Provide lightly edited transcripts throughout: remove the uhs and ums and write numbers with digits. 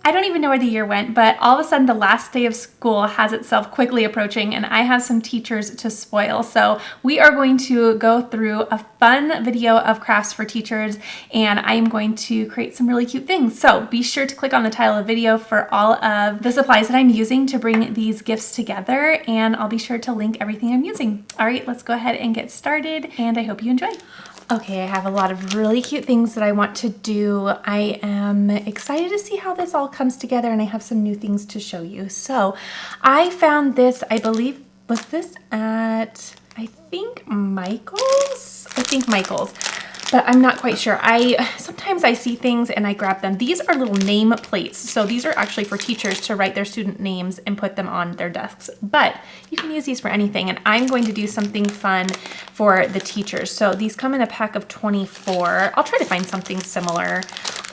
I don't even know where the year went, but all of a sudden the last day of school has itself quickly approaching and I have some teachers to spoil. So we are going to go through a fun video of crafts for teachers and I am going to create some really cute things. So be sure to click on the title of the video for all of the supplies that I'm using to bring these gifts together, and I'll be sure to link everything I'm using. All right, let's go ahead and get started and I hope you enjoy. Okay, I have a lot of really cute things that I want to do. I am excited to see how this all comes together and I have some new things to show you. So I found this, I believe, was this at, I think Michael's, but I'm not quite sure. Sometimes I see things and I grab them. These are little name plates. So these are actually for teachers to write their student names and put them on their desks, but you can use these for anything. And I'm going to do something fun for the teachers. So these come in a pack of 24. I'll try to find something similar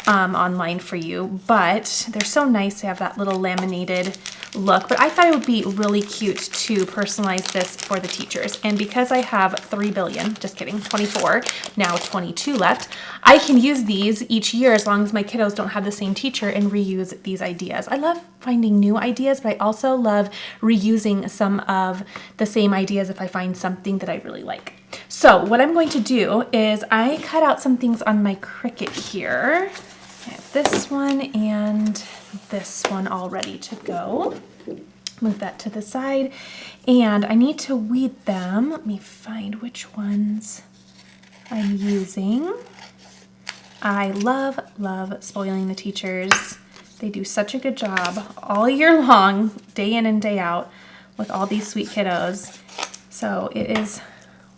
online for you, but they're so nice to have that little laminated look. But I thought it would be really cute to personalize this for the teachers. And because I have 3 billion, just kidding, 24, now 22 left, I can use these each year as long as my kiddos don't have the same teacher and reuse these ideas. I love finding new ideas, but I also love reusing some of the same ideas if I find something that I really like. So what I'm going to do is I cut out some things on my Cricut here. I have this one and this one all ready to go. Move that to the side. And I need to weed them. Let me find which ones I'm using. I love, love spoiling the teachers. They do such a good job all year long, day in and day out, with all these sweet kiddos. So it is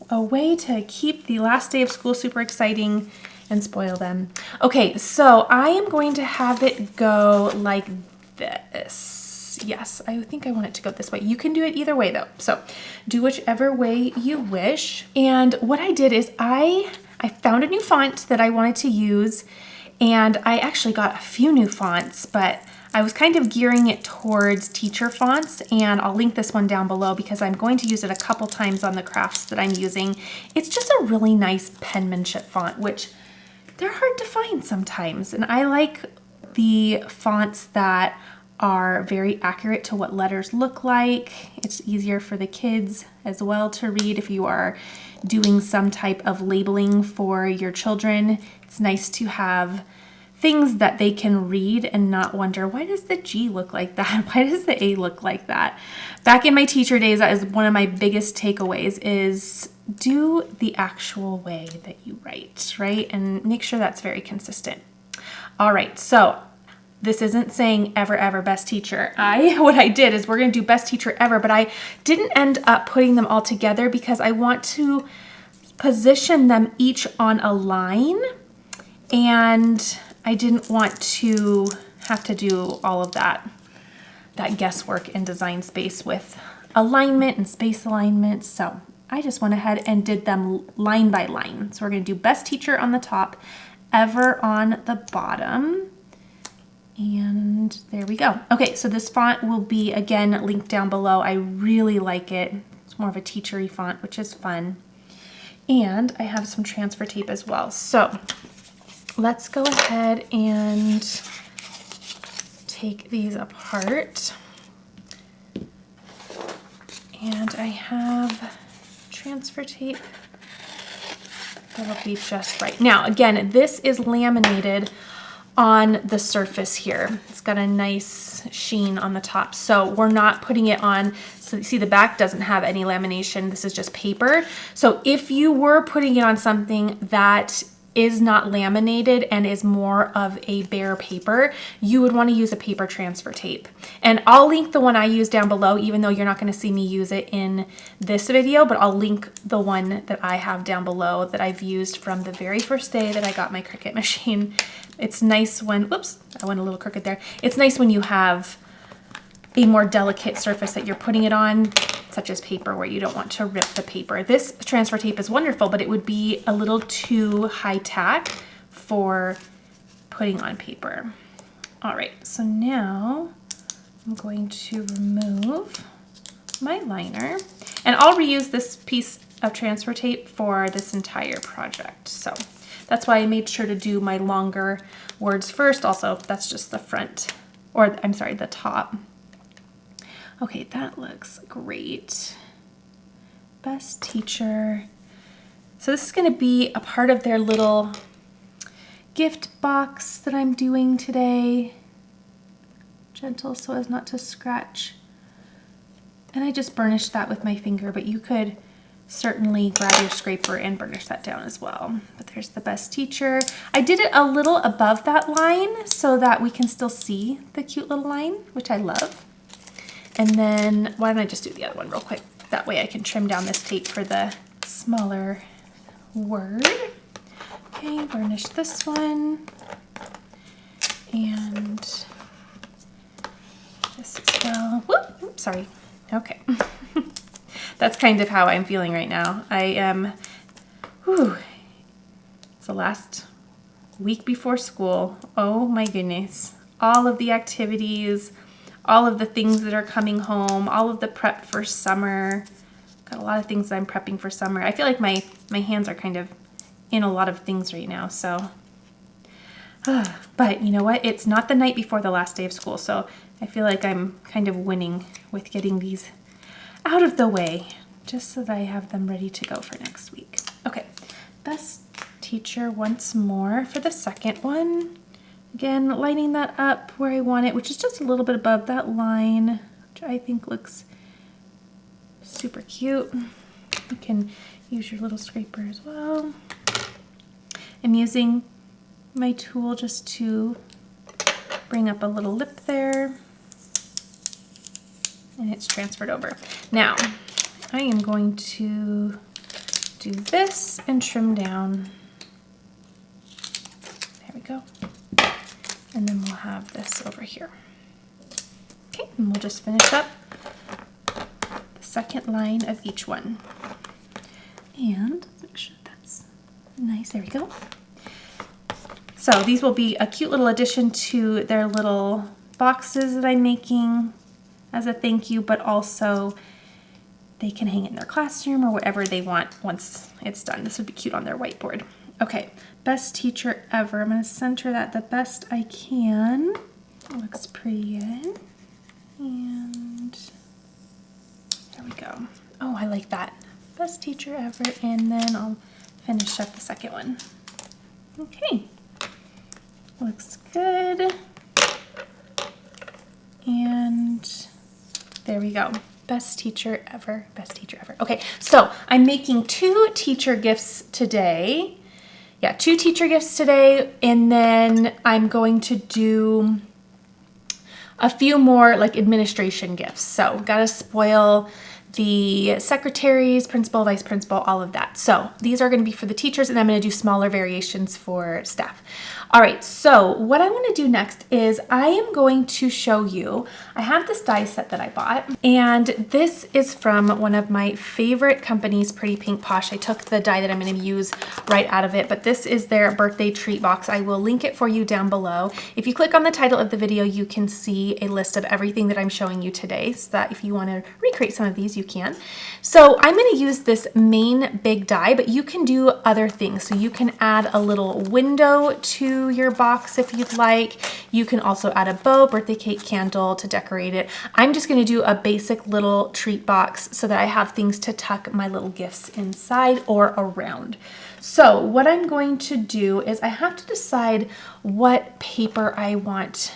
a way to keep the last day of school super exciting and spoil them. Okay, so I am going to have it go like this. Yes, I think I want it to go this way. You can do it either way though. So do whichever way you wish. And what I did is I found a new font that I wanted to use, and I actually got a few new fonts, but I was kind of gearing it towards teacher fonts, and I'll link this one down below because I'm going to use it a couple times on the crafts that I'm using. It's just a really nice penmanship font, which they're hard to find sometimes, and I like the fonts that are very accurate to what letters look like. It's easier for the kids as well to read if you are doing some type of labeling for your children. It's nice to have things that they can read and not wonder, why does the G look like that? Why does the A look like that? Back in my teacher days, that is one of my biggest takeaways, is do the actual way that you write, right? And make sure that's very consistent. All right, so this isn't saying ever best teacher. What I did is we're gonna do best teacher ever, but I didn't end up putting them all together because I want to position them each on a line, and I didn't want to have to do all of that guesswork in Design Space with alignment and space alignment. So I just went ahead and did them line by line. So we're gonna do best teacher on the top, ever on the bottom. And there we go. Okay, so this font will be, again, linked down below. I really like it. It's more of a teachery font, which is fun. And I have some transfer tape as well. So let's go ahead and take these apart. And I have transfer tape that'll be just right. Now, again, this is laminated on the surface here. It's got a nice sheen on the top. So we're not putting it on, so you see the back doesn't have any lamination. This is just paper. So if you were putting it on something that is not laminated and is more of a bare paper, you would want to use a paper transfer tape. And I'll link the one I use down below, even though you're not going to see me use it in this video, but I'll link the one that I have down below that I've used from the very first day that I got my Cricut machine. It's nice when, whoops, I went a little crooked there. It's nice when you have a more delicate surface that you're putting it on, such as paper, where you don't want to rip the paper. This transfer tape is wonderful, but it would be a little too high tack for putting on paper. All right, so now I'm going to remove my liner, and I'll reuse this piece of transfer tape for this entire project. So that's why I made sure to do my longer words first. Also, that's just the front or I'm sorry, the top. Okay, that looks great. Best teacher. So this is going to be a part of their little gift box that I'm doing today. Gentle so as not to scratch. And I just burnished that with my finger, but you could certainly grab your scraper and burnish that down as well. But there's the best teacher. I did it a little above that line so that we can still see the cute little line, which I love. And then why don't I just do the other one real quick? That way I can trim down this tape for the smaller word. Okay, burnish this one. And this as well. Whoop, oops, sorry. Okay. That's kind of how I'm feeling right now. I am, it's the last week before school. Oh my goodness. All of the activities, all of the things that are coming home, all of the prep for summer. Got a lot of things that I'm prepping for summer. I feel like my hands are kind of in a lot of things right now, so. But you know what? It's not the night before the last day of school, so I feel like I'm kind of winning with getting these out of the way, just so that I have them ready to go for next week. Okay, best teacher once more for the second one. Again, lining that up where I want it, which is just a little bit above that line, which I think looks super cute. You can use your little scraper as well. I'm using my tool just to bring up a little lip there. And it's transferred over. Now, I am going to do this and trim down. There we go. And then we'll have this over here. Okay, and we'll just finish up the second line of each one. And make sure that's nice. There we go. So these will be a cute little addition to their little boxes that I'm making as a thank you, but also they can hang it in their classroom or whatever they want once it's done. This would be cute on their whiteboard. Okay, best teacher ever. I'm going to center that the best I can. It looks pretty good. And there we go. Oh, I like that. Best teacher ever. And then I'll finish up the second one. Okay, looks good. And there we go. Best teacher ever. Best teacher ever. Okay, so I'm making 2 teacher gifts today. Yeah, 2 teacher gifts today. And then I'm going to do a few more like administration gifts. So gotta spoil the secretaries, principal, vice principal, all of that. So these are going to be for the teachers, and I'm going to do smaller variations for staff. All right, so what I want to do next is I am going to show you, I have this die set that I bought, and this is from one of my favorite companies, Pretty Pink Posh. I took the die that I'm going to use right out of it, but this is their birthday treat box. I will link it for you down below. If you click on the title of the video, you can see a list of everything that I'm showing you today, so that if you want to recreate some of these, you can. So I'm going to use this main big die, but you can do other things. So you can add a little window to your box if you'd like. You can also add a bow, birthday cake, candle to decorate it. I'm just going to do a basic little treat box so that I have things to tuck my little gifts inside or around. So what I'm going to do is I have to decide what paper I want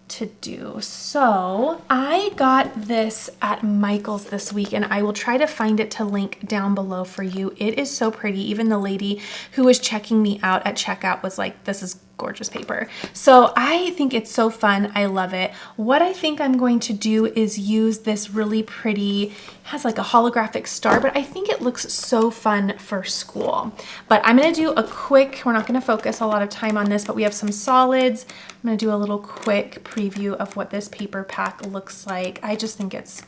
to do. So I got this at Michael's this week, and I will try to find it to link down below for you. It is so pretty. Even the lady who was checking me out at checkout was like, this is gorgeous paper. So I think it's so fun. I love it. What I think I'm going to do is use this really pretty, has like a holographic star, but I think it looks so fun for school. But I'm going to do a quick, we're not going to focus a lot of time on this, but we have some solids. I'm going to do a little quick preview of what this paper pack looks like. I just think it's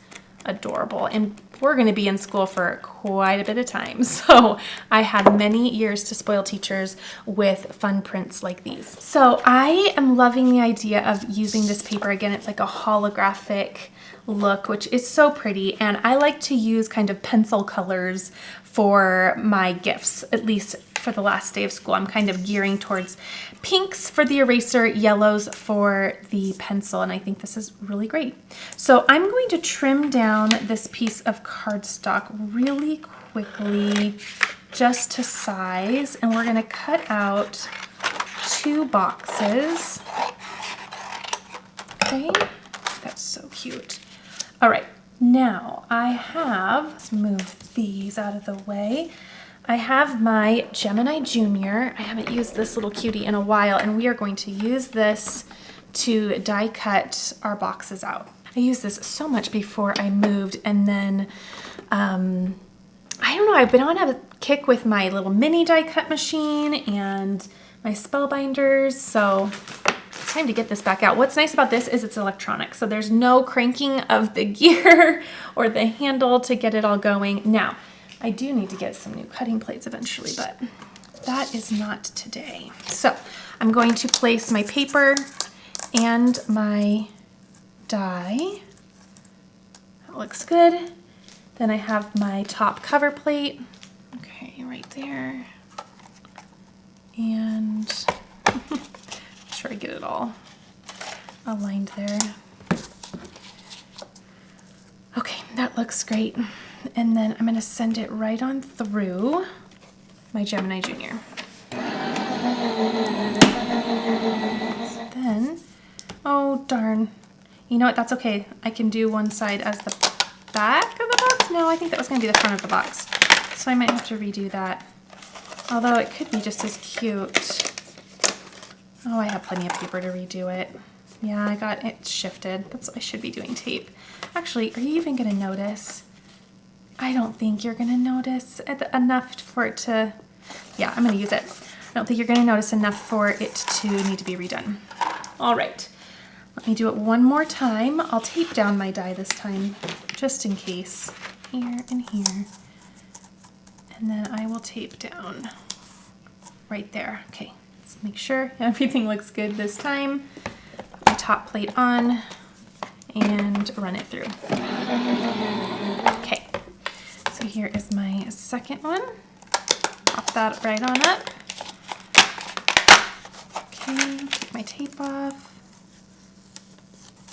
adorable. And we're going to be in school for quite a bit of time. So I had many years to spoil teachers with fun prints like these. So I am loving the idea of using this paper. Again, it's like a holographic look, which is so pretty. And I like to use kind of pencil colors for my gifts, at least for the last day of school. I'm kind of gearing towards pinks for the eraser, yellows for the pencil, and I think this is really great. So I'm going to trim down this piece of cardstock really quickly, just to size, and we're gonna cut out 2 boxes. Okay, that's so cute. All right, now I have, let's move these out of the way. I have my Gemini Junior. I haven't used this little cutie in a while, and we are going to use this to die cut our boxes out. I used this so much before I moved, and then, I don't know, I've been on a kick with my little mini die cut machine and my spellbinders, so it's time to get this back out. What's nice about this is it's electronic, so there's no cranking of the gear or the handle to get it all going. Now, I do need to get some new cutting plates eventually, but that is not today. So I'm going to place my paper and my die. That looks good. Then I have my top cover plate. Okay, right there. And make sure I get it all aligned there. Okay, that looks great. And then I'm gonna send it right on through my Gemini Junior. Then, oh darn. You know what, that's okay. I can do one side as the back of the box. No, I think that was gonna be the front of the box. So I might have to redo that. Although it could be just as cute. Oh, I have plenty of paper to redo it. Yeah, I got it shifted. I should be doing tape. Actually, are you even gonna notice? I don't think you're gonna notice enough for it to, yeah, I'm gonna use it. I don't think you're gonna notice enough for it to need to be redone. All right, let me do it one more time. I'll tape down my die this time, just in case. Here and here. And then I will tape down right there. Okay, let's make sure everything looks good this time. Put my top plate on and run it through. Okay. So here is my second one. Pop that right on up. Okay, take my tape off.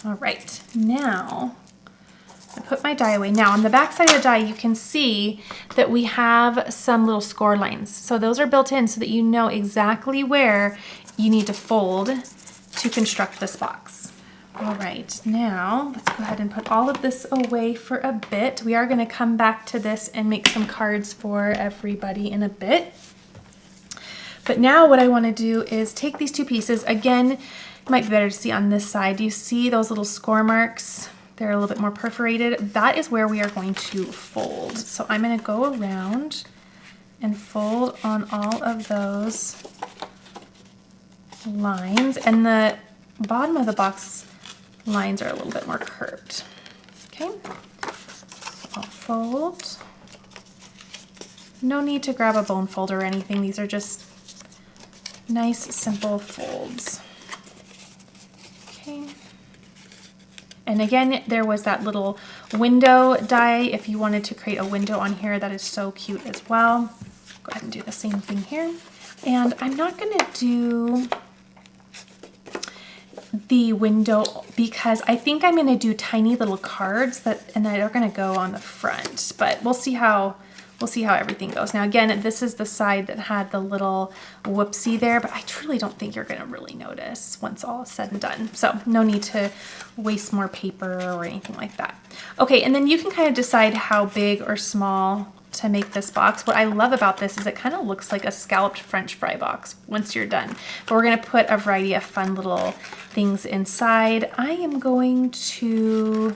All right, now I put my die away. Now on the back side of the die, you can see that we have some little score lines. So those are built in so that you know exactly where you need to fold to construct this box. All right, now let's go ahead and put all of this away for a bit. We are gonna come back to this and make some cards for everybody in a bit. But now what I wanna do is take these 2 pieces. Again, it might be better to see on this side. Do you see those little score marks? They're a little bit more perforated. That is where we are going to fold. So I'm gonna go around and fold on all of those lines, and the bottom of the box lines are a little bit more curved. Okay, I'll fold. No need to grab a bone folder or anything. These are just nice, simple folds. Okay. And again, there was that little window die. If you wanted to create a window on here, that is so cute as well. Go ahead and do the same thing here. And I'm not gonna do the window because I think I'm gonna do tiny little cards and they're gonna go on the front, but we'll see how everything goes. Now again, this is the side that had the little whoopsie there, but I truly don't think you're gonna really notice once all is said and done. So no need to waste more paper or anything like that. Okay, and then you can kind of decide how big or small to make this box. What I love about this is it kind of looks like a scalloped French fry box once you're done. But we're gonna put a variety of fun little things inside. I am going to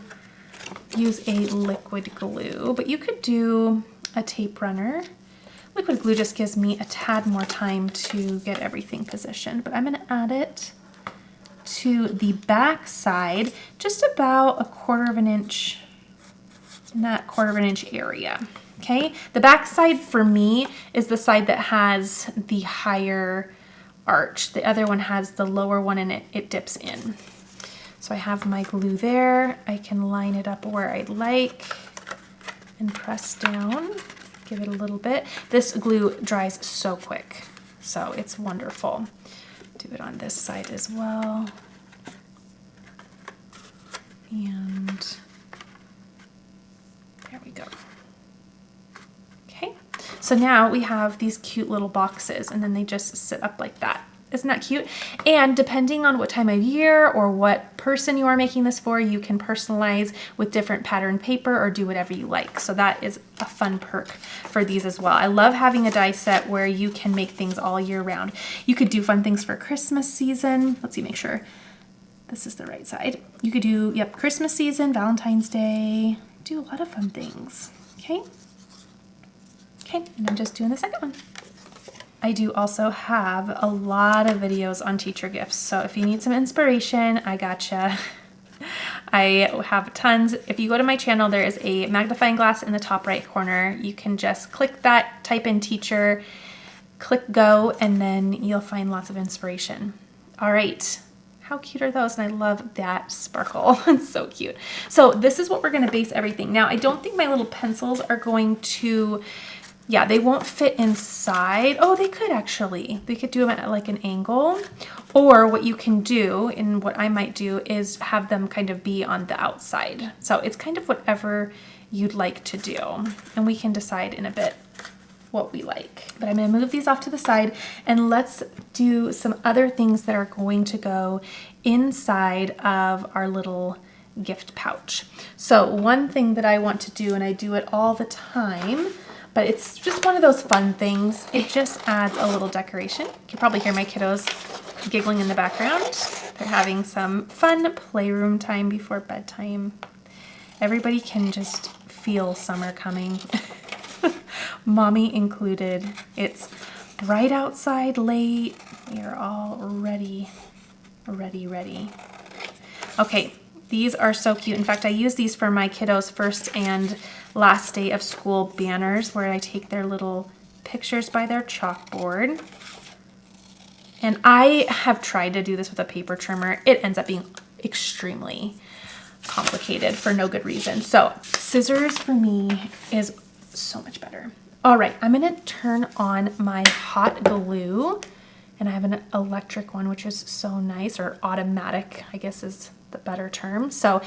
use a liquid glue, but you could do a tape runner. Liquid glue just gives me a tad more time to get everything positioned, but I'm gonna add it to the back side, just about 1/4 of an inch in that 1/4 inch area. Okay, the back side for me is the side that has the higher arch. The other one has the lower one and it dips in. So I have my glue there. I can line it up where I'd like and press down, give it a little bit. This glue dries so quick, so it's wonderful. Do it on this side as well. And there we go. Okay, so now we have these cute little boxes and then they just sit up like that. Isn't that cute? And depending on what time of year or what person you are making this for, you can personalize with different pattern paper or do whatever you like. So that is a fun perk for these as well. I love having a die set where you can make things all year round. You could do fun things for Christmas season. Let's see, make sure this is the right side. You could do, yep, Christmas season, Valentine's Day, do a lot of fun things. Okay. Okay, and I'm just doing the second one. I do also have a lot of videos on teacher gifts. So if you need some inspiration, I gotcha. I have tons. If you go to my channel, there is a magnifying glass in the top right corner. You can just click that, type in teacher, click go, and then you'll find lots of inspiration. All right. How cute are those? And I love that sparkle. It's so cute. So this is what we're going to base everything. Now, I don't think my little pencils are going to, yeah, they won't fit inside. Oh, they could actually. They could do them at like an angle. Or what you can do, and what I might do, is have them kind of be on the outside. So it's kind of whatever you'd like to do. And we can decide in a bit what we like. But I'm going to move these off to the side and let's do some other things that are going to go inside of our little gift pouch. So one thing that I want to do, and I do it all the time, but it's just one of those fun things. It just adds a little decoration. You can probably hear my kiddos giggling in the background. They're having some fun playroom time before bedtime. Everybody can just feel summer coming. Mommy included. It's bright outside late. We are all ready. Okay, these are so cute. In fact, I use these for my kiddos' first and last day of school banners where I take their little pictures by their chalkboard. And I have tried to do this with a paper trimmer. It ends up being extremely complicated for no good reason. So scissors for me is so much better. All right, I'm gonna turn on my hot glue, and I have an electric one, which is so nice, or automatic, I guess is the better term. So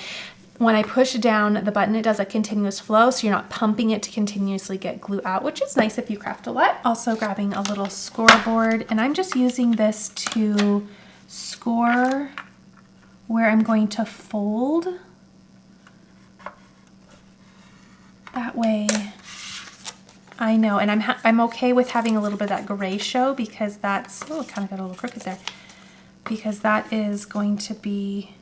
when I push down the button, it does a continuous flow, so you're not pumping it to continuously get glue out, which is nice if you craft a lot. Also grabbing a little scoreboard, and I'm just using this to score where I'm going to fold. That way, I know, and I'm okay with having a little bit of that gray show because that's, oh, it kind of got a little crooked there, because that is going to be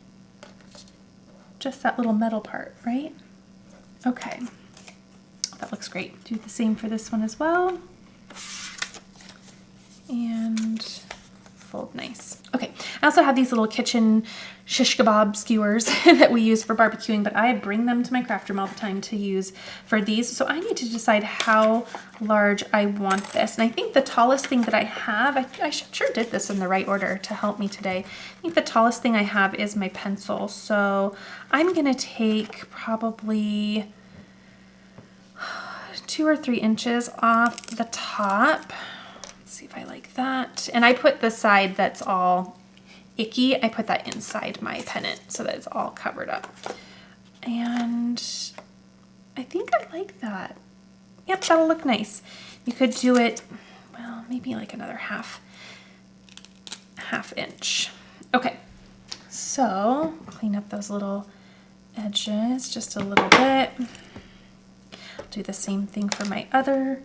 just that little metal part, right? Okay, that looks great. Do the same for this one as well. And fold nice. Okay, I also have these little kitchen shish kebab skewers that we use for barbecuing, but I bring them to my craft room all the time to use for these. So I need to decide how large I want this. And I think the tallest thing that I have, I sure did this in the right order to help me today. I think the tallest thing I have is my pencil. So I'm gonna take probably 2 or 3 inches off the top. See if I like that. And I put the side that's all icky, I put that inside my pennant so that it's all covered up. And I think I like that. Yep, that'll look nice. You could do it, well, maybe like another half inch. Okay, so clean up those little edges just a little bit. I'll do the same thing for my other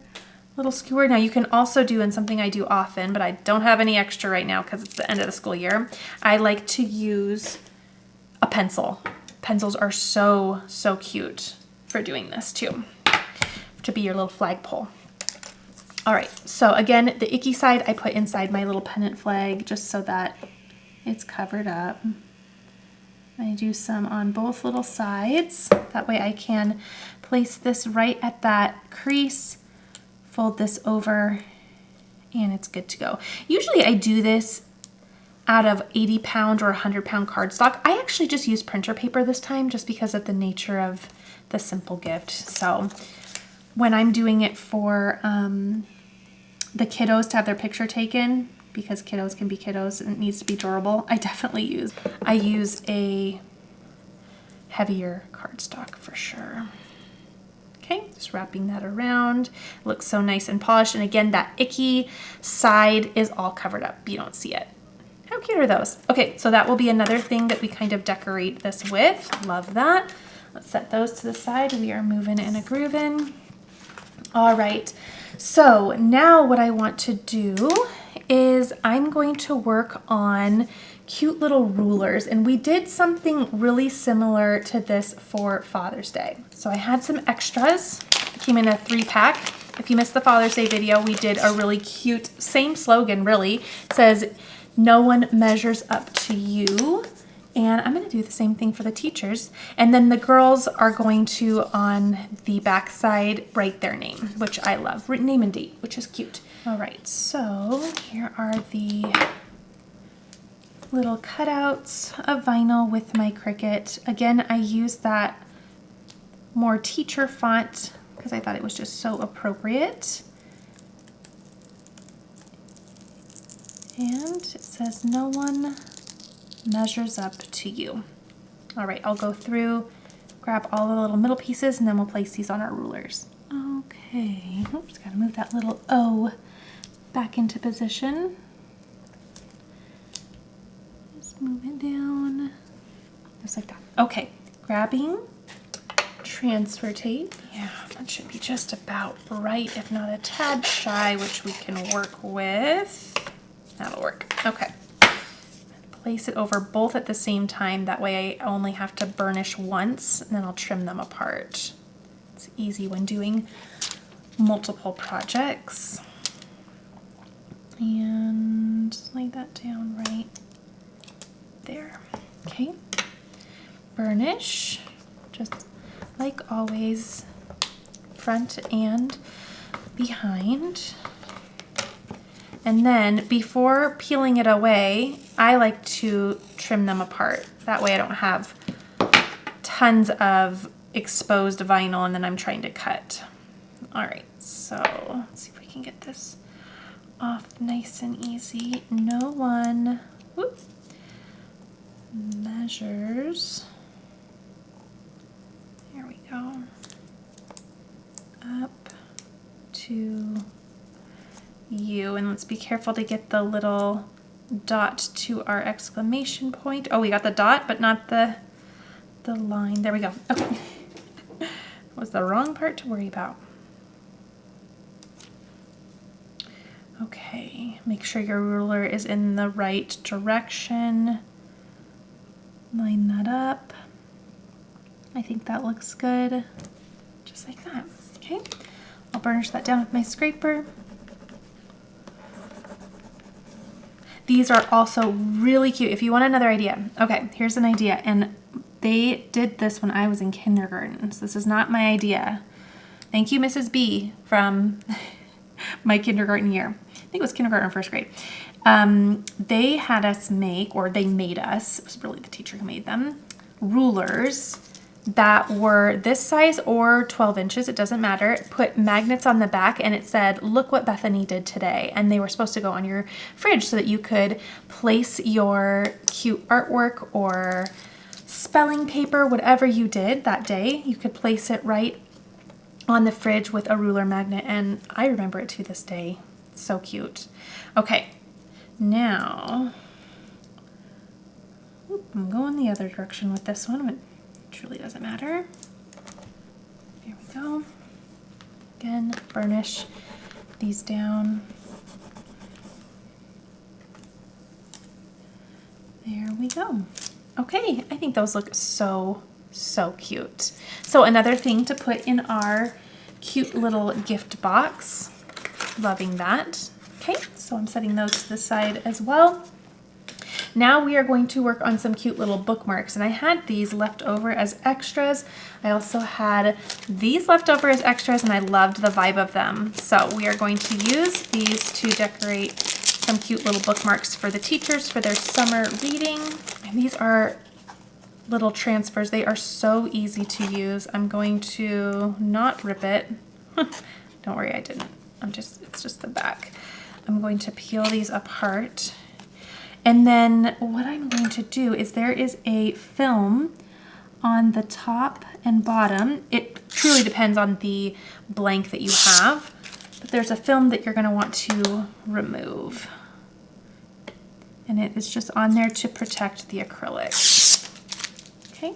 little skewer. Now you can also do, and something I do often, but I don't have any extra right now because it's the end of the school year, I like to use a pencil. Pencils are so cute for doing this too, to be your little flagpole. All right, so again, the icky side I put inside my little pennant flag just so that it's covered up. I do some on both little sides. That way I can place this right at that crease, fold this over, and it's good to go. Usually I do this out of 80-pound or 100-pound cardstock. I actually just use printer paper this time just because of the nature of the simple gift. So when I'm doing it for the kiddos to have their picture taken, because kiddos can be kiddos and it needs to be durable, I use a heavier cardstock for sure. Okay, just wrapping that around. It looks so nice and polished. And again, that icky side is all covered up. You don't see it. How cute are those? Okay, so that will be another thing that we kind of decorate this with. Love that. Let's set those to the side. We are moving and a grooving. All right, so now what I want to do is I'm going to work on cute little rulers, and we did something really similar to this for Father's Day. So I had some extras. It came in a 3-pack. If you missed the Father's Day video, we did a really cute, same slogan really. It says, "No one measures up to you." And I'm gonna do the same thing for the teachers. And then the girls are going to, on the back side, write their name, which I love. Written name and date, which is cute. All right, so here are the little cutouts of vinyl with my Cricut. Again, I use that more teacher font because I thought it was just so appropriate. And it says, "No one measures up to you." All right, I'll go through, grab all the little middle pieces, and then we'll place these on our rulers. Okay, oops, gotta move that little O back into position. Just move it down, just like that. Okay, grabbing transfer tape. Yeah, that should be just about right, if not a tad shy, which we can work with. That'll work. Okay. Place it over both at the same time. That way I only have to burnish once, and then I'll trim them apart. It's easy when doing multiple projects. And lay that down right there. Okay. Burnish, just like always, front and behind. And then before peeling it away, I like to trim them apart. That way I don't have tons of exposed vinyl and then I'm trying to cut. All right, so let's see if we can get this off nice and easy. No one measures. Here we go. Up to you, and let's be careful to get the little dot to our exclamation point. Oh, we got the dot, but not the line. There we go. Okay. Was the wrong part to worry about. Okay, make sure your ruler is in the right direction. Line that up. I think that looks good. Just like that. Okay, I'll burnish that down with my scraper. These are also really cute. If you want another idea, okay, here's an idea. And they did this when I was in kindergarten. So this is not my idea. Thank you, Mrs. B, from my kindergarten year. I think it was kindergarten or first grade. They had us make, or they made us, it was really the teacher who made them, rulers that were this size or 12 inches, it doesn't matter. Put magnets on the back and it said, "Look what Bethany did today." And they were supposed to go on your fridge so that you could place your cute artwork or spelling paper, whatever you did that day, you could place it right on the fridge with a ruler magnet. And I remember it to this day. So cute. Okay, now I'm going the other direction with this one. It truly doesn't matter. Here we go. Again, burnish these down. There we go. Okay, I think those look so cute. So another thing to put in our cute little gift box. Loving that. Okay, so I'm setting those to the side as well. Now we are going to work on some cute little bookmarks, and I had these left over as extras. I also had these left over as extras, and I loved the vibe of them. So we are going to use these to decorate some cute little bookmarks for the teachers for their summer reading. And these are little transfers. They are so easy to use. I'm going to not rip it. Don't worry, I didn't. It's just the back. I'm going to peel these apart. And then what I'm going to do is there is a film on the top and bottom. It truly depends on the blank that you have, but there's a film that you're going to want to remove. And it is just on there to protect the acrylic. Okay,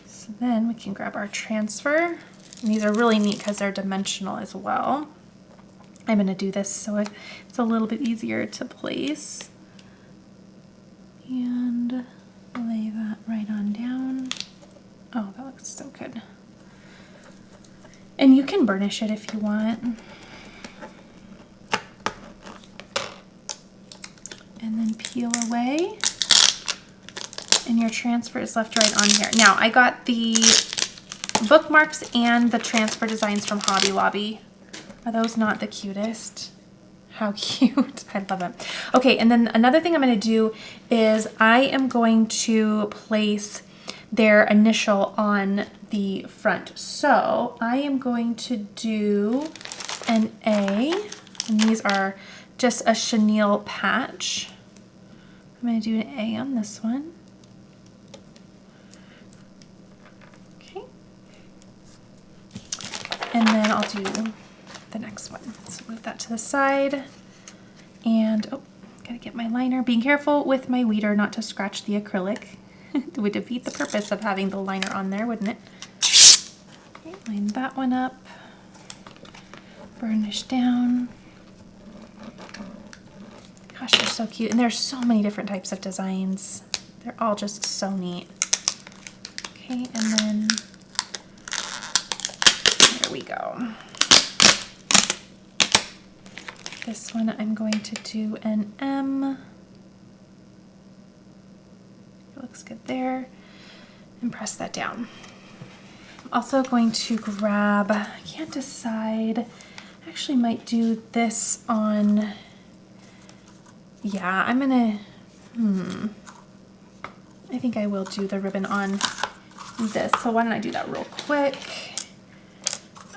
so then we can grab our transfer. And these are really neat because they're dimensional as well. I'm going to do this so it's a little bit easier to place. And lay that right on down. Oh, that looks so good. And you can burnish it if you want. And then peel away. And your transfer is left right on here. Now, I got the bookmarks and the transfer designs from Hobby Lobby. Are those not the cutest? How cute. I love it. Okay, and then another thing I'm going to do is I am going to place their initial on the front. So I am going to do an A, and these are just a chenille patch. I'm going to do an A on this one. Okay. And then I'll do the next one. So move that to the side. And, oh, gotta get my liner. Being careful with my weeder not to scratch the acrylic. It would defeat the purpose of having the liner on there, wouldn't it? Okay, line that one up. Burnish down. Gosh, they're so cute. And there's so many different types of designs. They're all just so neat. Okay, and then there we go. This one I'm going to do an M. It looks good there. And press that down. I'm also going to grab, I can't decide, I actually might do this on, yeah, I'm gonna, I think I will do the ribbon on this. So why don't I do that real quick?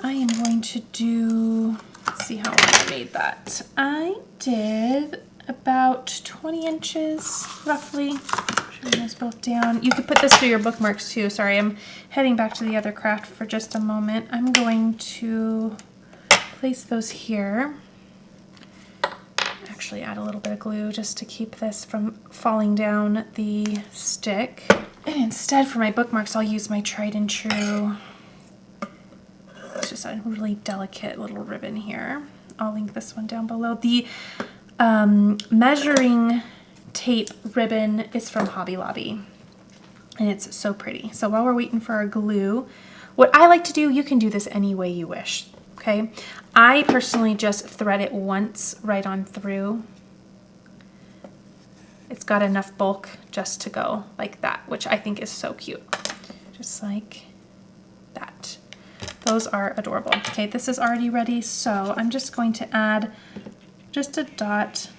I am going to do, let's see how long I made that. I did about 20 inches roughly. Bring those both down. You could put this through your bookmarks too. Sorry, I'm heading back to the other craft for just a moment. I'm going to place those here. Actually add a little bit of glue just to keep this from falling down the stick. And instead for my bookmarks, I'll use my tried and true. It's just a really delicate little ribbon here. I'll link this one down below. The measuring tape ribbon is from Hobby Lobby, and it's so pretty. So while we're waiting for our glue, what I like to do, you can do this any way you wish, okay? I personally just thread it once right on through. It's got enough bulk just to go like that, which I think is so cute. Just like that. Those are adorable. Okay, this is already ready, so I'm just going to add just a dot,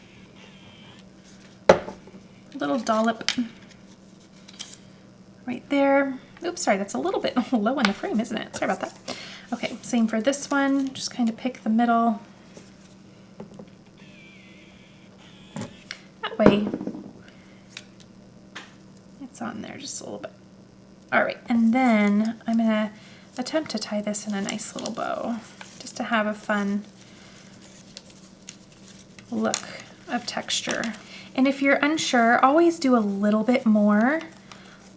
a little dollop right there. Oops, sorry, that's a little bit low in the frame, isn't it? Sorry about that. Okay, same for this one. Just kind of pick the middle. That way it's on there just a little bit. All right, and then I'm gonna attempt to tie this in a nice little bow just to have a fun look of texture. And if you're unsure, always do a little bit more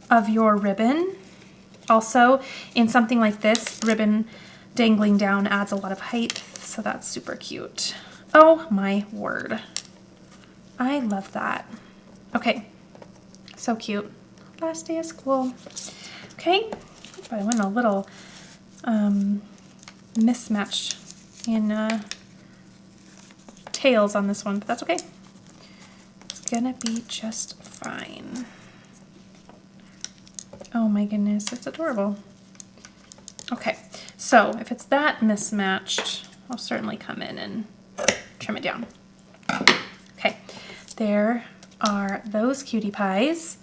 of your ribbon. Also, in something like this, ribbon dangling down adds a lot of height, so that's super cute. Oh my word. I love that. Okay, so cute. Last day of school. Okay, but I went a little mismatched in tails on this one, but that's okay. Let's gonna be just fine. Oh my goodness, it's adorable. Okay, so if it's that mismatched, I'll certainly come in and trim it down. Okay, there are those cutie pies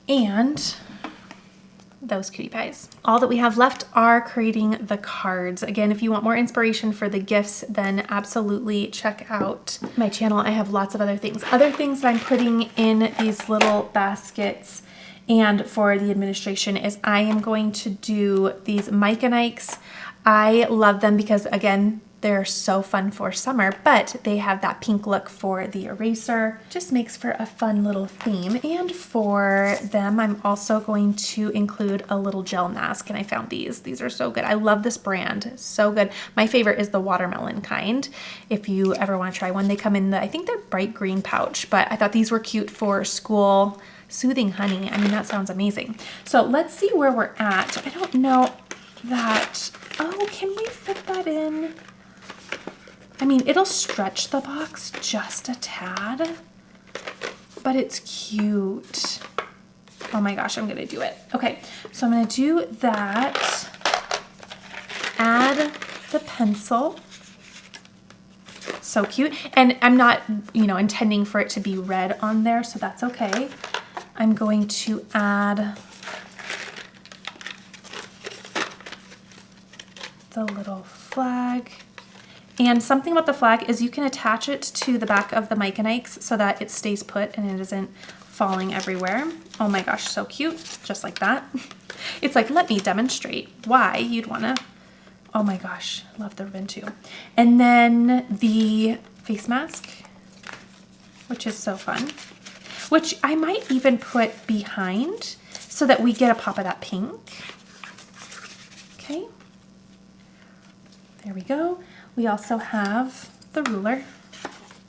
and those cutie pies. All that we have left are creating the cards. Again, if you want more inspiration for the gifts, then absolutely check out my channel. I have lots of other things. Other things that I'm putting in these little baskets and for the administration is I am going to do these Mike and Ikes. I love them because, again, they're so fun for summer, but they have that pink look for the eraser. Just makes for a fun little theme. And for them, I'm also going to include a little gel mask, and I found these. These are so good. I love this brand. So good. My favorite is the watermelon kind. If you ever want to try one, they come in the, I think they're bright green pouch, but I thought these were cute for school. Soothing honey. I mean, that sounds amazing. So let's see where we're at. I don't know that, oh, can we fit that in? I mean, it'll stretch the box just a tad, but it's cute. Oh my gosh, I'm gonna do it. Okay, so I'm gonna do that. Add the pencil. So cute. And I'm not, you know, intending for it to be red on there, so that's okay. I'm going to add the little flag. And something about the flag is you can attach it to the back of the Mike and Ikes so that it stays put and it isn't falling everywhere. Oh my gosh, so cute. Just like that. It's like, let me demonstrate why you'd wanna, oh my gosh, love the ribbon too. And then the face mask, which is so fun, which I might even put behind so that we get a pop of that pink. Okay, there we go. We also have the ruler.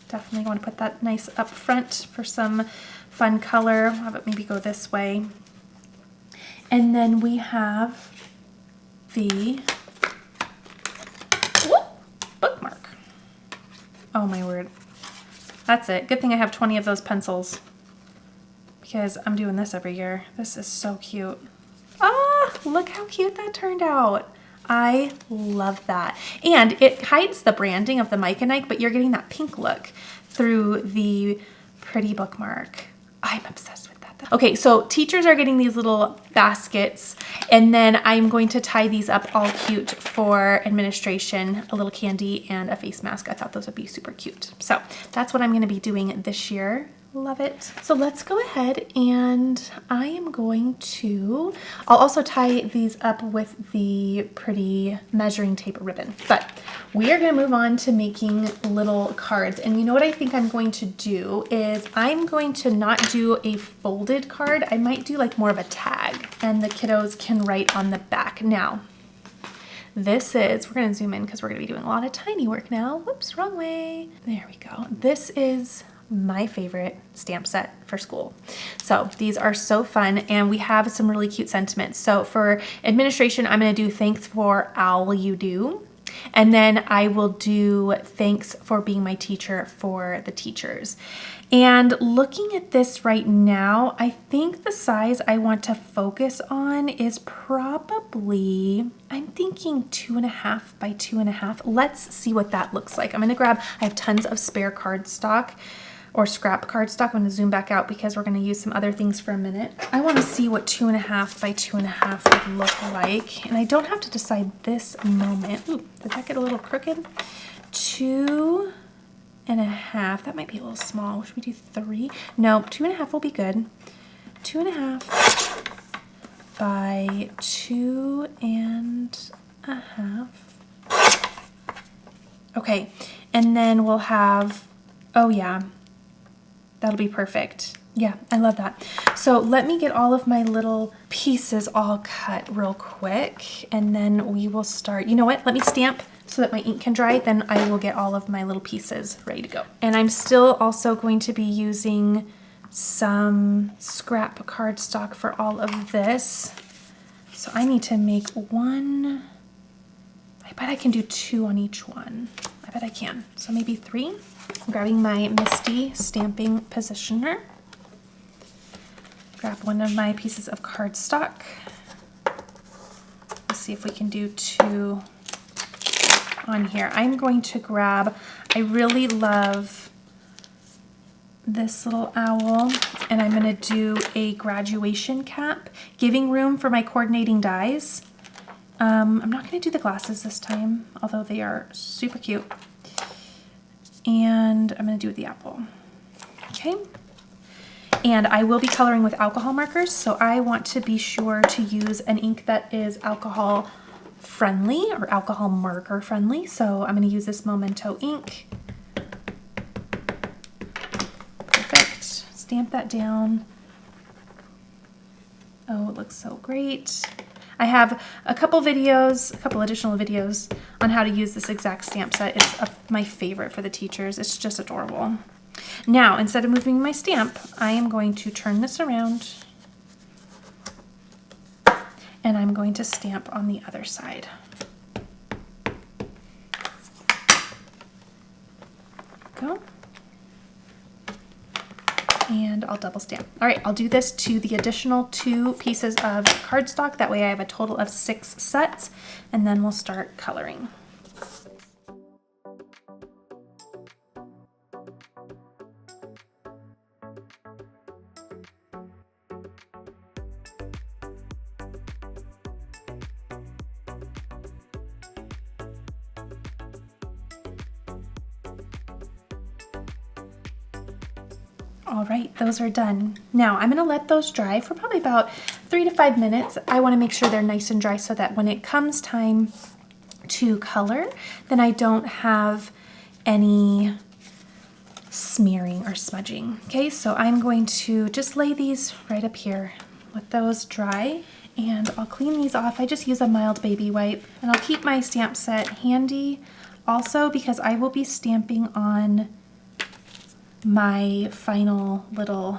Definitely want to put that nice up front for some fun color. I'll have it maybe go this way. And then we have the bookmark. Oh my word. That's it. Good thing I have 20 of those pencils because I'm doing this every year. This is so cute. Ah, look how cute that turned out. I love that. And it hides the branding of the Mike and Ike, but you're getting that pink look through the pretty bookmark. I'm obsessed with that. Okay, so teachers are getting these little baskets, and then I'm going to tie these up all cute for administration, a little candy and a face mask. I thought those would be super cute. So that's what I'm gonna be doing this year. Love it. So let's go ahead and I am going to, I'll also tie these up with the pretty measuring tape ribbon, but we are gonna move on to making little cards. And you know what I think I'm going to do is I'm going to not do a folded card. I might do like more of a tag and the kiddos can write on the back. Now, this is, we're gonna zoom in because we're gonna be doing a lot of tiny work now. Whoops, wrong way. There we go. This is my favorite stamp set for school. So these are so fun and we have some really cute sentiments. So for administration, I'm going to do thanks for all you do. And then I will do thanks for being my teacher for the teachers. And looking at this right now, I think the size I want to focus on is probably, I'm thinking 2.5 by 2.5. Let's see what that looks like. I'm going to grab, I have tons of spare cardstock or scrap cardstock. I'm going to zoom back out because we're going to use some other things for a minute. I want to see what 2.5 by 2.5 would look like. And I don't have to decide this moment. Ooh, did that get a little crooked? 2.5. That might be a little small. Should we do 3? No, 2.5 will be good. 2.5 by 2.5. Okay, and then we'll have, oh yeah, that'll be perfect. Yeah, I love that. So let me get all of my little pieces all cut real quick and then we will start. You know what? Let me stamp so that my ink can dry. Then I will get all of my little pieces ready to go. And I'm still also going to be using some scrap cardstock for all of this. So I need to make one. I bet I can do 2 on each one. I bet I can. So maybe 3. I'm grabbing my Misty stamping positioner. Grab one of my pieces of cardstock. Let's see if we can do 2 on here. I'm going to grab, I really love this little owl, and I'm going to do a graduation cap, giving room for my coordinating dies. I'm not going to do the glasses this time, although they are super cute. And I'm going to do the apple. Okay. And I will be coloring with alcohol markers, so I want to be sure to use an ink that is alcohol friendly or alcohol marker friendly. So I'm going to use this Memento ink. Perfect. Stamp that down. Oh, it looks so great. I have a couple additional videos on how to use this exact stamp set. It's my favorite for the teachers. It's just adorable. Now, instead of moving my stamp, I am going to turn this around and I'm going to stamp on the other side. Go. And I'll double stamp. All right, I'll do this to the additional 2 pieces of cardstock. That way I have a total of 6 sets, and then we'll start coloring. All right, those are done. Now I'm gonna let those dry for probably about 3 to 5 minutes. I wanna make sure they're nice and dry so that when it comes time to color, then I don't have any smearing or smudging. Okay, so I'm going to just lay these right up here, let those dry, and I'll clean these off. I just use a mild baby wipe, and I'll keep my stamp set handy also because I will be stamping on my final little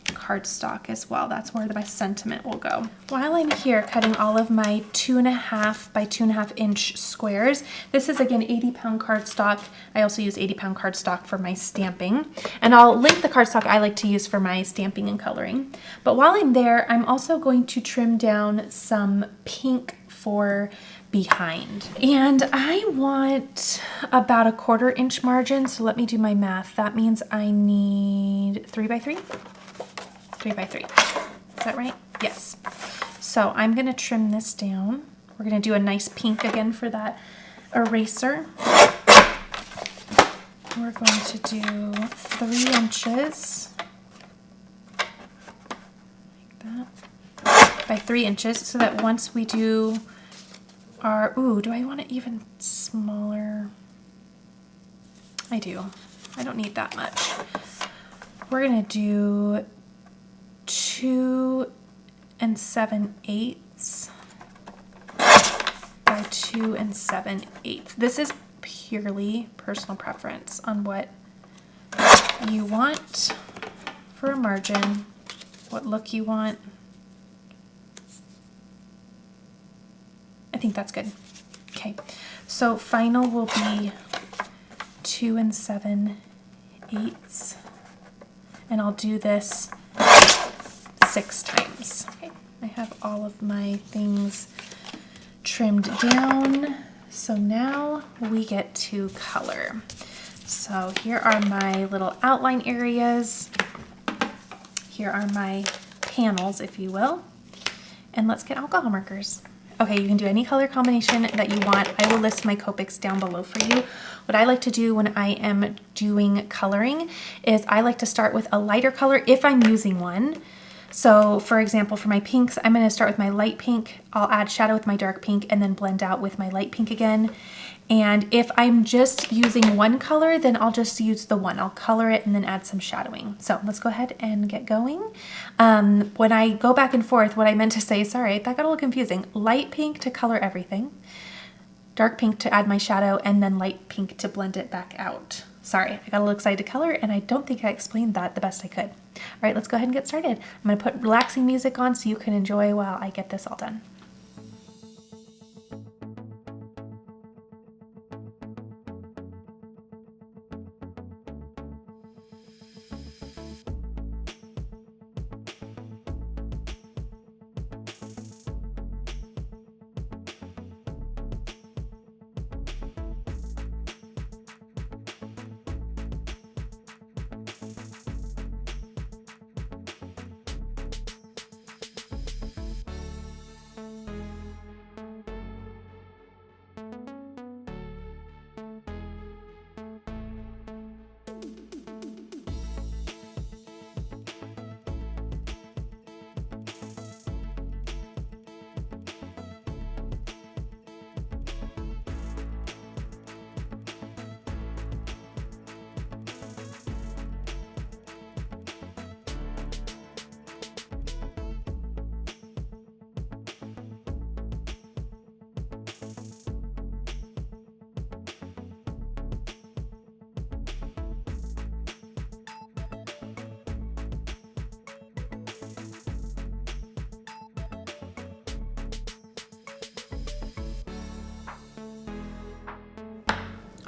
cardstock as well. That's where my sentiment will go. While I'm here cutting all of my 2.5 by 2.5 inch squares, this is again 80-pound cardstock. I also use 80-pound cardstock for my stamping, and I'll link the cardstock I like to use for my stamping and coloring. But while I'm there, I'm also going to trim down some pink for behind. And I want about a 1/4 inch margin, so let me do my math. That means I need 3 by 3? 3 by 3. Is that right? Yes. So I'm gonna trim this down. We're gonna do a nice pink again for that eraser. We're going to do 3 inches, like that, by 3 inches, so that once we do our, ooh, do I want it even smaller? I do. I don't need that much. We're gonna do 2 7/8 by 2 7/8. This is purely personal preference on what you want for a margin, what look you want. I think that's good. Okay, so final will be 2 7/8, and I'll do this 6 times. Okay, I have all of my things trimmed down, so now we get to color. So here are my little outline areas. Here are my panels, if you will, and let's get alcohol markers. Okay, you can do any color combination that you want. I will list my Copics down below for you. What I like to do when I am doing coloring is I like to start with a lighter color if I'm using one. So for example, for my pinks, I'm gonna start with my light pink. I'll add shadow with my dark pink and then blend out with my light pink again. And if I'm just using one color, then I'll just use the one. I'll color it and then add some shadowing. So let's go ahead and get going. When I go back and forth, what I meant to say, sorry, that got a little confusing. Light pink to color everything, dark pink to add my shadow, and then light pink to blend it back out. Sorry, I got a little excited to color, and I don't think I explained that the best I could. All right, let's go ahead and get started. I'm gonna put relaxing music on so you can enjoy while I get this all done.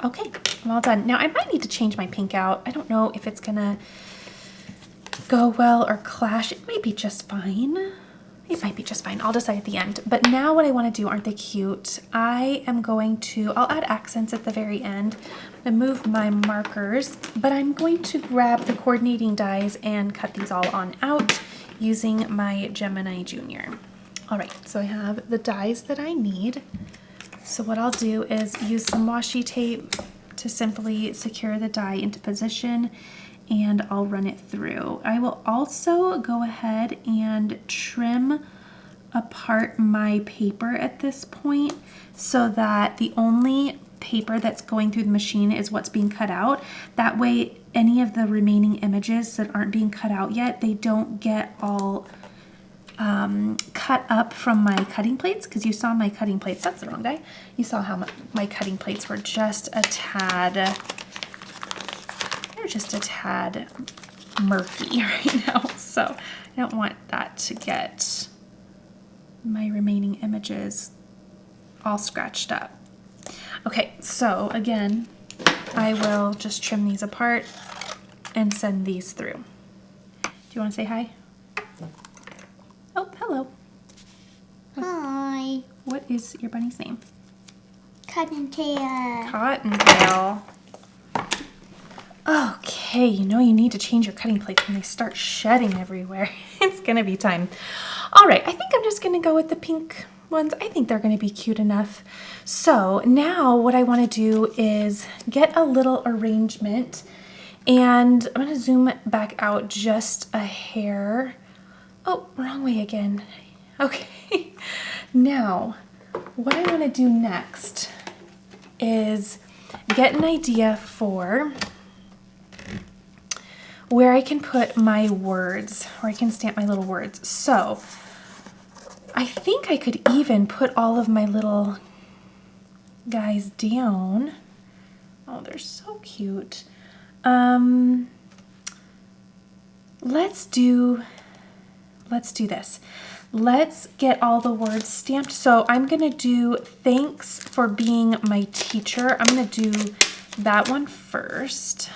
Okay, I'm all done. Now I might need to change my pink out. I don't know if it's gonna go well or clash. It might be just fine. It might be just fine. I'll decide at the end. But now what I want to do, aren't they cute? I'll add accents at the very end. I'm gonna move my markers, but I'm going to grab the coordinating dies and cut these all on out using my Gemini Junior. All right, so I have the dies that I need. So what I'll do is use some washi tape to simply secure the die into position, and I'll run it through. I will also go ahead and trim apart my paper at this point so that the only paper that's going through the machine is what's being cut out. That way, any of the remaining images that aren't being cut out yet, they don't get all cut up from my cutting plates, because you saw my cutting plates. That's the wrong die. You saw how my cutting plates were just a tad, they're just a tad murky right now. So I don't want that to get my remaining images all scratched up. Okay, so again, I will just trim these apart and send these through. Do you want to say hi? Oh, hello. Hi. What is your bunny's name? Cottontail. Cottontail. Okay, you know you need to change your cutting plates when they start shedding everywhere. It's gonna be time. All right, I think I'm just gonna go with the pink ones. I think they're gonna be cute enough. So now what I wanna do is get a little arrangement, and I'm gonna zoom back out just a hair. Oh, wrong way again. Okay, now what I wanna do next is get an idea for where I can put my words, where I can stamp my little words. So I think I could even put all of my little guys down. Oh, they're so cute. Let's do this. Let's get all the words stamped. So I'm gonna do thanks for being my teacher. I'm gonna do that one first.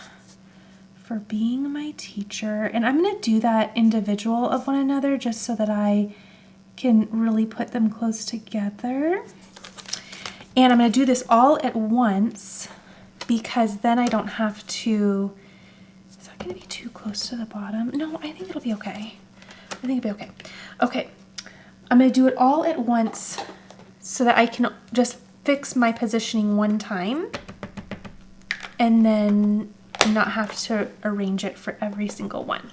For being my teacher. And I'm gonna do that individual of one another just so that I can really put them close together. And I'm gonna do this all at once because then I don't have to, is that gonna be too close to the bottom? No, I think it'll be okay. I think it'll be okay. Okay, I'm gonna do it all at once so that I can just fix my positioning one time and then not have to arrange it for every single one.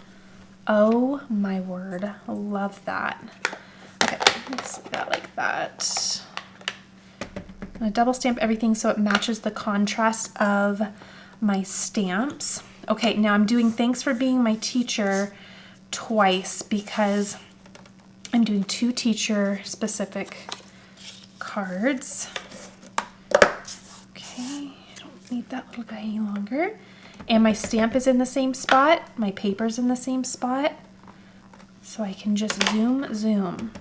Oh my word, love that. Okay, let's do that like that. I'm gonna double stamp everything so it matches the contrast of my stamps. Okay, now I'm doing thanks for being my teacher twice because I'm doing 2 teacher specific cards. Okay, I don't need that little guy any longer. And my stamp is in the same spot, my paper's in the same spot, so I can just zoom.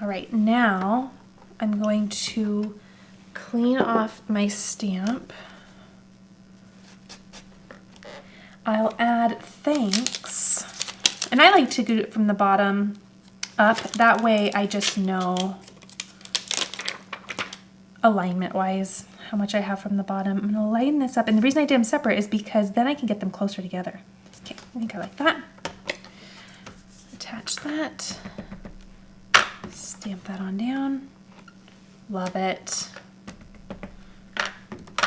All right, now I'm going to clean off my stamp. I'll add thanks, and I like to do it from the bottom up. That way I just know alignment wise how much I have from the bottom. I'm gonna line this up, and the reason I did them separate is because then I can get them closer together. Okay, I think I like that. Attach that, stamp that on down. Love it.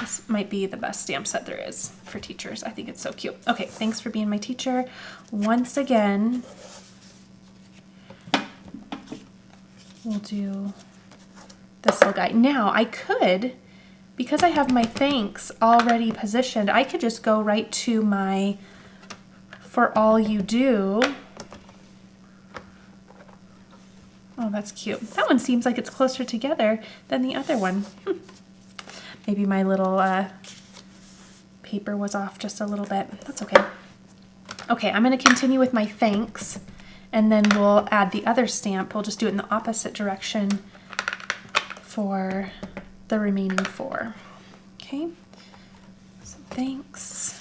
This might be the best stamp set there is for teachers. I think it's so cute. Okay, thanks for being my teacher. Once again, we'll do this little guy. Now I could, because I have my thanks already positioned, I could just go right to my for all you do. Oh, that's cute. That one seems like it's closer together than the other one. Maybe my little paper was off just a little bit. That's okay. Okay, I'm going to continue with my thanks, and then we'll add the other stamp. We'll just do it in the opposite direction for the remaining 4. Okay, so thanks.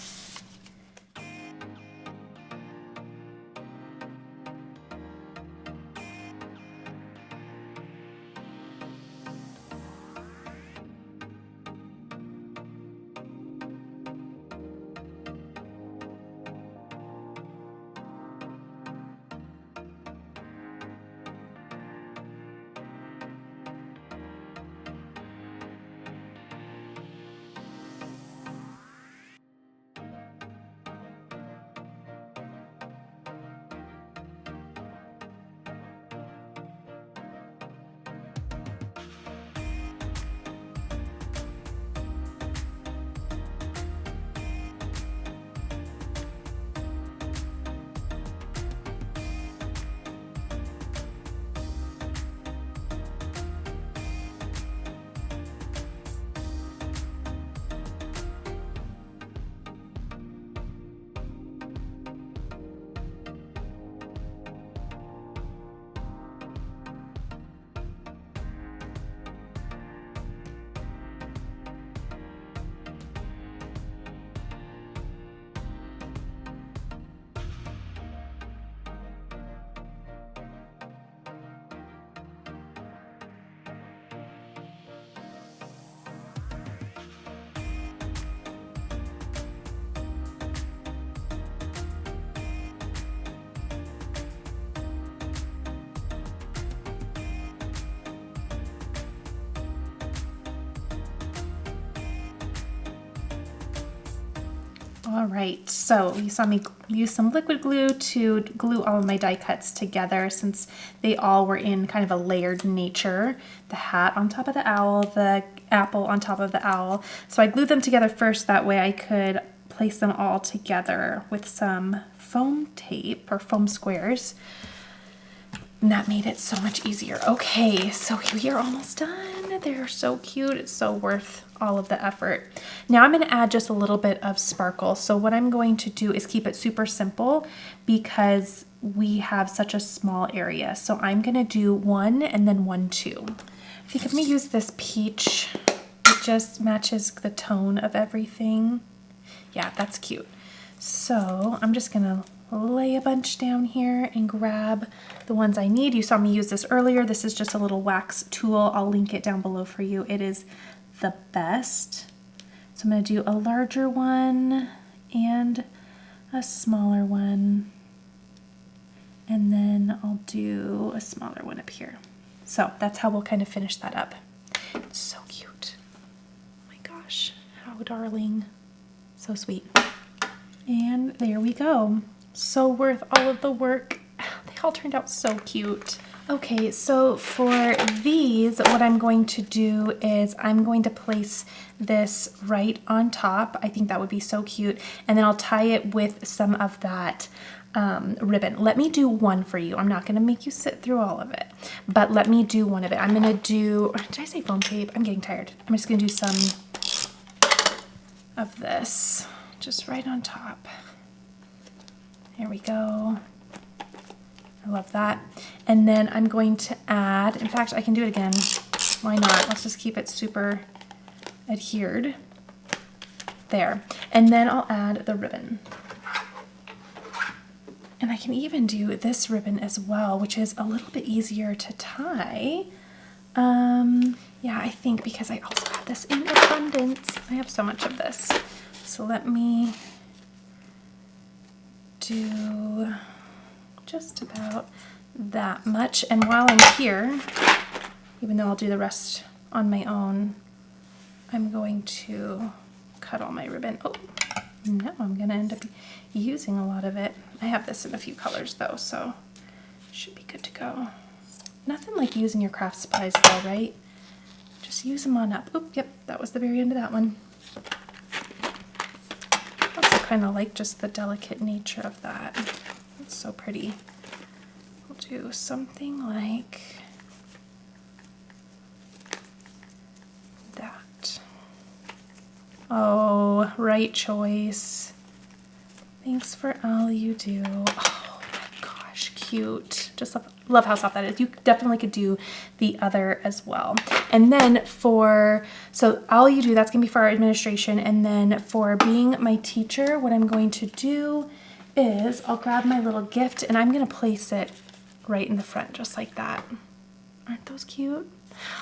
All right, so you saw me use some liquid glue to glue all of my die cuts together since they all were in kind of a layered nature. The hat on top of the owl, the apple on top of the owl. So I glued them together first, that way I could place them all together with some foam tape or foam squares. And that made it so much easier. Okay, so we are almost done. They're so cute. It's so worth all of the effort. Now I'm going to add just a little bit of sparkle. So what I'm going to do is keep it super simple because we have such a small area. So I'm going to do 1 and then 1, 2. I think I'm going to use this peach. It just matches the tone of everything. Yeah, that's cute. So I'm just going to lay a bunch down here and grab the ones I need. You saw me use this earlier. This is just a little wax tool. I'll link it down below for you. It is the best. So I'm going to do a larger one and a smaller one. And then I'll do a smaller one up here. So that's how we'll kind of finish that up. It's so cute. Oh my gosh, how darling. So sweet. And there we go. So worth all of the work. They all turned out so cute. Okay, so for these, what I'm going to do is I'm going to place this right on top. I think that would be so cute. And then I'll tie it with some of that ribbon. Let me do one for you. I'm not going to make you sit through all of it, but let me do one of it. I'm going to do, did I say foam tape? I'm getting tired. I'm just going to do some of this just right on top. There we go. I love that. And then I'm going to add, in fact, I can do it again. Why not? Let's just keep it super adhered. There. And then I'll add the ribbon. And I can even do this ribbon as well, which is a little bit easier to tie. Yeah, I think because I also have this in abundance. I have so much of this. So let me do just about that much. And while I'm here, even though I'll do the rest on my own, I'm going to cut all my ribbon. Oh, no, I'm gonna end up using a lot of it. I have this in a few colors though, so it should be good to go. Nothing like using your craft supplies though, right? Just use them on up. Oop, yep, that was the very end of that one. I also kind of like just the delicate nature of that. It's so pretty. We'll do something like that. Oh, right choice. Thanks for all you do. Oh my gosh, cute. Just love how soft that is. You definitely could do the other as well. And then so all you do, that's gonna be for our administration. And then for being my teacher, what I'm going to do is I'll grab my little gift and I'm gonna place it right in the front, just like that. Aren't those cute?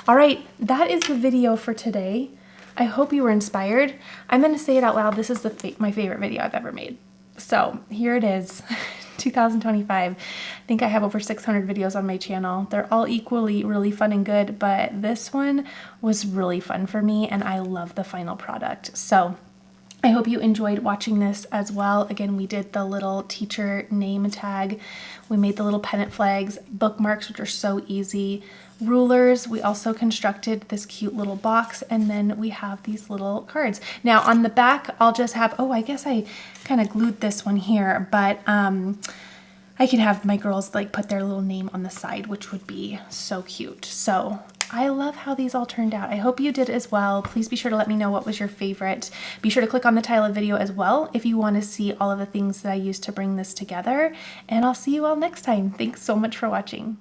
All right, that is the video for today. I hope you were inspired. I'm gonna say it out loud. This is my favorite video I've ever made. So here it is, 2025. I think I have over 600 videos on my channel. They're all equally really fun and good, but this one was really fun for me and I love the final product. So I hope you enjoyed watching this as well. Again, we did the little teacher name tag. We made the little pennant flags, bookmarks, which are so easy, rulers. We also constructed this cute little box, and then we have these little cards. Now on the back, I'll just have, oh, I guess I kind of glued this one here, but I can have my girls like put their little name on the side, which would be so cute. So I love how these all turned out. I hope you did as well. Please be sure to let me know what was your favorite. Be sure to click on the title of the video as well if you want to see all of the things that I used to bring this together. And I'll see you all next time. Thanks so much for watching.